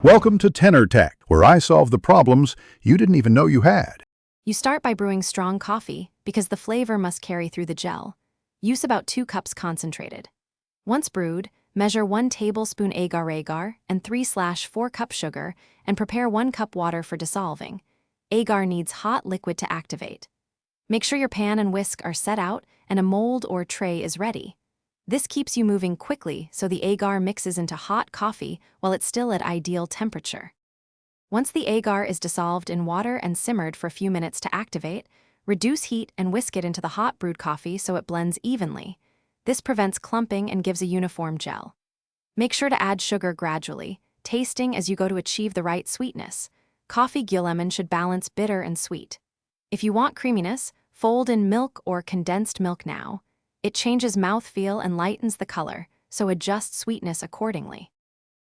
Welcome to Tenor Tech, where I solve the problems you didn't even know you had. You start by brewing strong coffee because the flavor must carry through the gel. Use about 2 cups concentrated. Once brewed, measure 1 tablespoon agar and 3/4 cup sugar and prepare 1 cup water for dissolving. Agar needs hot liquid to activate. Make sure your pan and whisk are set out and a mold or tray is ready. This keeps you moving quickly so the agar mixes into hot coffee while it's still at ideal temperature. Once the agar is dissolved in water and simmered for a few minutes to activate, reduce heat and whisk it into the hot brewed coffee so it blends evenly. This prevents clumping and gives a uniform gel. Make sure to add sugar gradually, tasting as you go to achieve the right sweetness. Coffee Gulaman should balance bitter and sweet. If you want creaminess, fold in milk or condensed milk now. It changes mouthfeel and lightens the color, so adjust sweetness accordingly.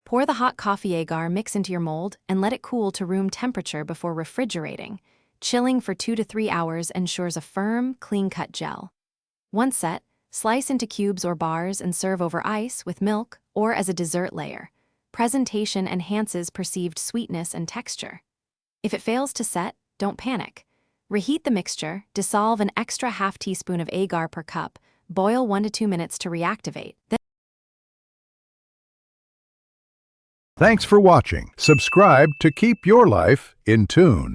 Pour the hot coffee agar mix into your mold and let it cool to room temperature before refrigerating. Chilling for 2 to 3 hours ensures a firm, clean-cut gel. Once set, slice into cubes or bars and serve over ice with milk or as a dessert layer. Presentation enhances perceived sweetness and texture. If it fails to set, don't panic. Reheat the mixture, dissolve an extra ½ teaspoon of agar per cup, boil 1 to 2 minutes to reactivate. Thanks for watching. Subscribe to keep your life in tune.